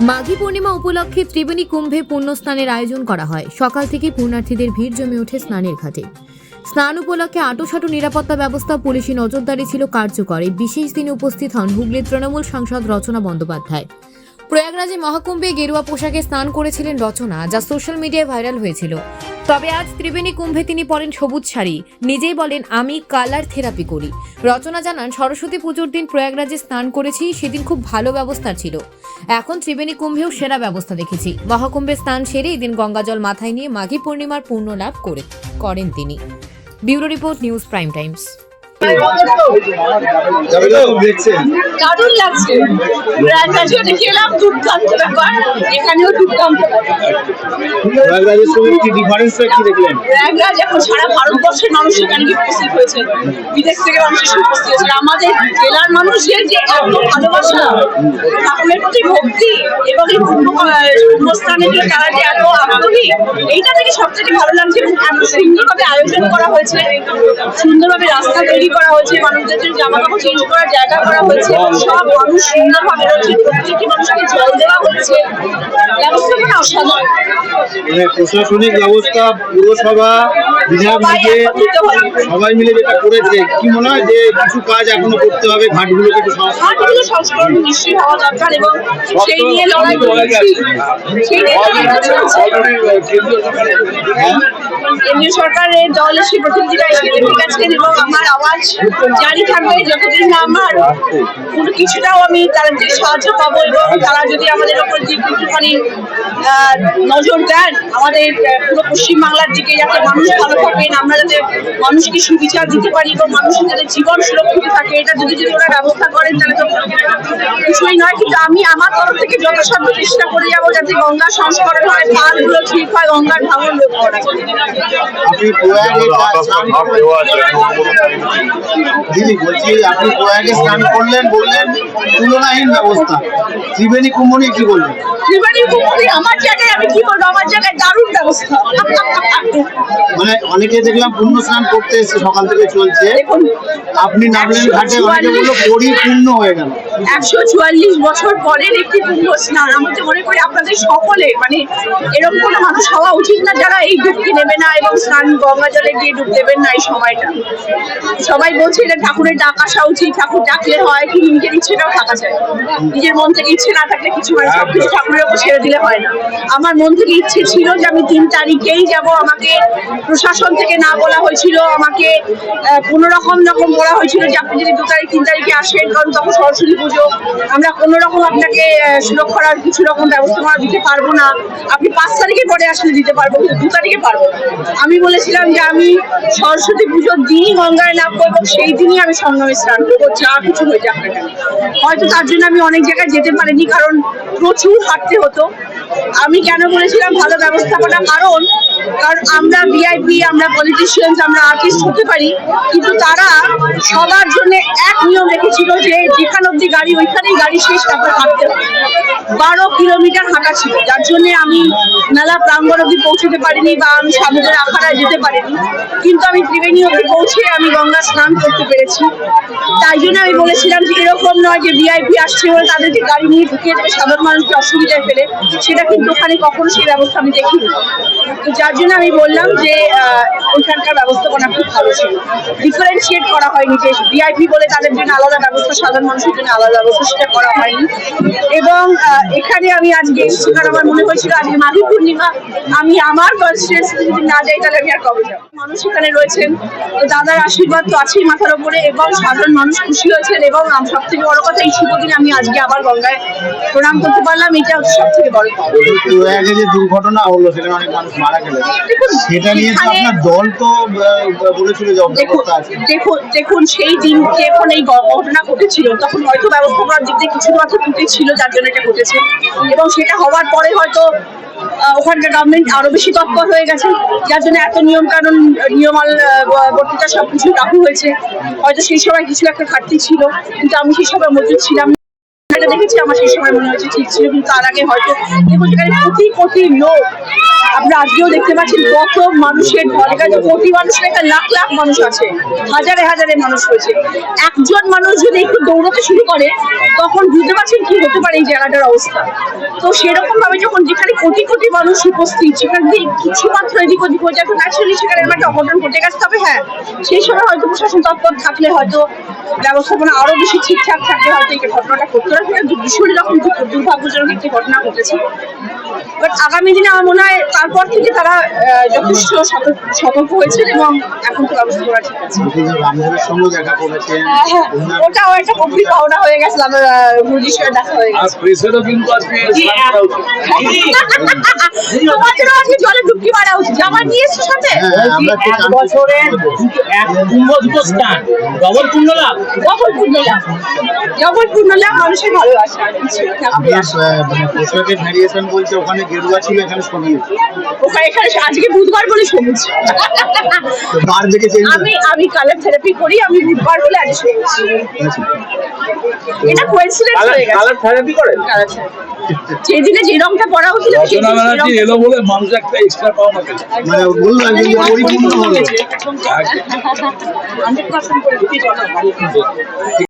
মাঘী পূর্ণিমা উপলক্ষে ত্রিবেণী কুম্ভে পুণ্যস্নানের আয়োজন করা হয়। সকাল থেকে পুণ্যার্থীদের ভিড় জমে ওঠে স্নানের ঘাটে। স্নান উপলক্ষে আঁটোসাঁটো নিরাপত্তা ব্যবস্থা, পুলিশি নজরদারি ছিল কার্যকর। এই বিশেষ দিনে উপস্থিত হন হুগলির তৃণমূল সাংসদ রচনা বন্দ্যোপাধ্যায়। প্রয়াগরাজে মহাকুম্ভে গেরুয়া পোশাকে স্নান করেছিলেন রচনা, যা সোশ্যাল মিডিয়ায় ভাইরাল হয়েছিল। তবে আজ ত্রিবেণী কুম্ভে তিনি পরেন সবুজ শাড়ি। নিজেই বলেন, আমি কালার থেরাপি করি। রচনা জানান, সরস্বতী পুজোর দিন প্রয়াগরাজে স্নান করেছি, সেদিন খুব ভালো ব্যবস্থা ছিল। এখন ত্রিবেণী কুম্ভেও সেরা ব্যবস্থা দেখেছি। মহাকুম্ভে স্নান সেরে এদিন গঙ্গাজল মাথায় নিয়ে মাঘী পূর্ণিমার পূর্ণ লাভ করেন তিনি। Bureau report, news prime Times. দারুণ লাগছে। প্রয়াগরাজেও দেখে এলাম, দুর্দান্ত ব্যাপার। এখানেও দুর্দান্ত। প্রয়াগরাজের সঙ্গে কি ডিফারেন্সটা কি দেখলেন? প্রয়াগরাজ এখন সারা ভারতবর্ষের মানুষ সেখানে গিয়ে উপস্থিত হয়েছে, বিদেশ থেকে মানুষ উপস্থিত হয়েছে। আমাদের জেলার মানুষের যে এত ভালোবাসা, ঠাকুরের প্রতি ভক্তি এবং এই পুণ্যস্থানে গিয়ে তারা যে এত আগ্রহী, এইটা থেকে সবথেকে ভালো লাগছে। এবং এত সুন্দরভাবে আয়োজন করা হয়েছে, সুন্দরভাবে রাস্তা তৈরি করা হয়েছে, মানুষদের জন্য জামা কাপড় চেঞ্জ করার জায়গা করা হয়েছে, সব মানুষ সুন্দরভাবে রয়েছে, প্রত্যেকটি মানুষকে জল দেওয়া হচ্ছে। ব্যবস্থাপনা অসাধারণ। প্রশাসনিক ব্যবস্থা, পুরসভা, বিধায়ক সবাই মিলে যেটা করেছে, কি মনে হয় যে কিছু কাজ এখনো করতে হবে, ঘাটগুলোকে একটু সংস্করণ নিশ্চয়ই হওয়া দরকার এবং সেই নিয়ে লড়াই করছি। কেন্দ্রীয় সরকারের দল এসে প্রতিনিধিরা এসে দেখে গেছেন এবং আমার আওয়াজ জারি থাকবে যতদিন না আমার কোনো কিছুটাও আমি তাদের সাহায্য পাবো এবং তারা যদি আমাদের ওপর দিকে একটুখানি নজর দেন, আমাদের পুরো পশ্চিমবাংলার দিকে, যাতে মানুষ ভালো থাকেন, আমরা যাতে মানুষকে সুবিচার দিতে পারি এবং মানুষের যাতে জীবন সুরক্ষিত থাকে, এটা যদি ওরা ব্যবস্থা করেন তাহলে তো কিছুই নয়। কিন্তু আমি আমার তরফ থেকে যথাসাধ্য চেষ্টা করে যাবো যাতে গঙ্গা সংস্করণ হয়, খালগুলো ঠিক হয়, গঙ্গার ভাঙন রোধ করা। দিদি বলছি, আপনি প্রয়াগে স্নান করলেন, বললেন তুলনাহীন ব্যবস্থা। ত্রিবেণী কুম্ভ নিয়ে কি বলবেন? ত্রিবেণী কুম্ভ আমার জায়গায় আমি কি বলবো, আমার জায়গায় দারুণ ব্যবস্থা। মানে অনেকে দেখলাম পুণ্য স্নান করতে এসে সকাল থেকে চলছে, আপনি নামলেন ঘাটে, অনেকে বললো পরিপূর্ণ হয়ে গেল। 144 বছর পরের একটি পুণ্য স্নান। আমি তো মনে করি আপনাদের সকলে, মানে এরকম কোনো মানুষ হওয়া উচিত না যারা এই ডুবকি নেবে না এবং স্নান গঙ্গা জলে গিয়ে ডুব দেবেন না এই সময়টা। সবাই বলছে এটা ঠাকুরের ডাক আসা উচিত, ঠাকুর ডাকলে হয়, কিন্তু নিজের ইচ্ছেটাও থাকা চাই। নিজের মন থেকে ইচ্ছে না থাকলে কিছু হয়, সবকিছু ঠাকুরের উপর ছেড়ে দিলে হয় না। আমার মন থেকে ইচ্ছে ছিল যে আমি 3 তারিখেই যাব। আমাকে প্রশাসন থেকে না বলা হয়েছিল, আমাকে কোনো রকম বলা হয়েছিল যে আপনি যদি 2 তারিখ 3 তারিখে আসেন, কারণ তখন সরস্বতী পুজো, আমরা কোনো রকম আপনাকে সুরক্ষার আর কিছু রকম ব্যবস্থা দিতে পারবো না। আপনি 5 তারিখে পরে আসলে দিতে পারবো, কিন্তু 2 তারিখে পারবো। আমি বলেছিলাম যে আমি সরস্বতী পুজোর দিনই গঙ্গায় নামবো এবং সেই দিনই আমি সঙ্গমে স্নান করবো, যা কিছু হয়ে যাক না কেন। হয়তো তার জন্য আমি অনেক জায়গায় যেতে পারিনি, কারণ প্রচুর হাঁটতে হতো। আমি কেন বলেছিলাম ভালো ব্যবস্থাপনা, কারণ আমরা ভিআইপি, আমরা পলিটিশিয়ানস, আমরা আর্টিস্ট হতে পারি, কিন্তু তারা সবার জন্য এক নিয়ম রেখেছিল যে যেখান অব্দি গাড়ি ওইখানেই গাড়ি শেষ, তারপর হাঁটতে হবে। 12 কিলোমিটার হাঁটা ছিল, যার জন্য আমি মেলা প্রাঙ্গণ অব্দি পৌঁছতে পারিনি বা আমি সামুদ্রের আখাড়ায় যেতে পারিনি, কিন্তু আমি ত্রিবেণী অব্দি পৌঁছে আমি গঙ্গা স্নান করতে পেরেছি। তাই জন্য আমি বলেছিলাম যে এরকম নয় যে ভিআইপি আসছে বলে তাদেরকে গাড়ি নিয়ে ঢুকিয়ে দেবে সাধারণ মানুষকে অসুবিধায় ফেলে, সেটা কিন্তু ওখানে কখনো সেই ব্যবস্থা আমি দেখিনি। তো যার জন্য আমি বললাম যে ওইখানকার ব্যবস্থাপনা খুব ভালো ছিল। ডিফারেন্সিয়েট করা হয়নি যে ভিআইপি বলে তাদের জন্য আলাদা ব্যবস্থা, সাধারণ মানুষের জন্য আলাদা ব্যবস্থা, সেটা করা হয়নি। এবং এখানে আমি আজকে এসেছি কারণ আমার মনে হয়েছিল আজকে মাঘী পূর্ণিমা, আমি আমার কনস্টিটিউয়েন্সি যদি না যাই তাহলে আমি আর কবে যাবো। মানুষ এখানে রয়েছেন, দাদার আশীর্বাদ তো আছেই মাথার ওপরে, এবং সাধারণ মানুষ খুশি হয়েছেন। এবং সব থেকে বড় কথা, এই শুভ দিনে আমি আজকে আবার গঙ্গায় প্রণাম করতে পারলাম, এটা হচ্ছে সব থেকে বড়। প্রয়াগে যে দুর্ঘটনা হলো, সেখানে অনেক মানুষ মারা গেলেন, সেটা নিয়ে তো আপনার দল তো বলেছিল যে অব্যাহত আছে। দেখুন সেই দিন যখন এই ঘটনা ঘটেছিল তখন হয়তো ব্যবস্থাপনার দিক দিয়ে কিছু মাত্র ত্রুটি ছিল, যার জন্য এটা ঘটেছে। এবং সেটা হওয়ার পরে হয়তো ওখানকার গভর্নমেন্ট আরো বেশি তৎপর হয়ে গেছে, যার জন্য এত নিয়ম কানুন, বর্তিতা সবকিছু লাগু হয়েছে। হয়তো সেই সময় কিছু একটা ঘাটতি ছিল, কিন্তু আমি সেই সময় মজুদ ছিলাম। সময়টা দেখেছি আমার সেই সময় মনে হয়েছে ঠিক ছিল, কিন্তু তার আগে হয়তো দেখুন সেখানে কোটি কোটি লোক, আপনারা আজকেও দেখতে পাচ্ছেন কত মানুষের ঢল, এখানে কোটি মানুষের একটা লাখ লাখ মানুষ আছে, হাজারে হাজারে মানুষ রয়েছে। একজন মানুষ যদি একটু দৌড়াতে শুরু করে তখন বুঝতে পারছেন কি হতে পারে এই জায়গাটার অবস্থা। তো সেরকম ভাবে যখন যেখানে কোটি কোটি মানুষ উপস্থিত, সেখানে যদি কিছু মাত্র এদিক ওদিক হয়ে যায় তো ন্যাচারালি সেখানে একটা অঘটন ঘটে গেছে। তবে হ্যাঁ, সেই সময় হয়তো প্রশাসন তৎপর থাকলে, হয়তো ব্যবস্থাপনা আরো বেশি ঠিকঠাক থাকলে হয়তো এই ঘটনাটা ঘটতো না। সেটা ভীষণ রকম দুর্ভাগ্যজনক একটি ঘটনা ঘটেছে। বাট আগামী দিনে আমার মনে হয় তারপর থেকে তারা যথেষ্ট সতর্ক হয়েছেন এবং এখন তো ব্যবস্থা করা ঠিক আছে। রামদেবের সঙ্গে দেখা করেছেন, ওটাও একটা গভীর পাওনা হয়ে গেছে, আমার গুরুজির সঙ্গে দেখা হয়ে গেছে। তোমার জন্য আজকে জলে ডুবকি মারা উচিত, জামা নিয়ে এসছো সাথে? আমরা তো জানতে বছরের দুটো স্থান ডবল পূর্ণ লাভ। ডবল পূর্ণ লাভ, ডবল পূর্ণ লাভ মানুষের ভালোবাসা আর কিছু না। আপনার মানে পোশাকের ভ্যারিয়েশন বলছে, ওখানে গেরুয়া ছিল, এখানে সবুজ, এখানে আজকে বুধবার বলে সবুজ। তো বার দেখে চেঞ্জ। আমি কালার থেরাপি করি, আমি বুধবার বলে আজ সবুজ। এটা কোইন্সিডেন্স হয়ে গেছে। কালার থেরাপি করেন? কালার থেরাপি যেদিনে যে রংটা পরা উচিত রচনা ব্যানার্জি এলো বলে মানুষ একটা এক্সট্রা পাওয়া না। মানে বললো একজন যে পরিপূর্ণ হলো। 100% করে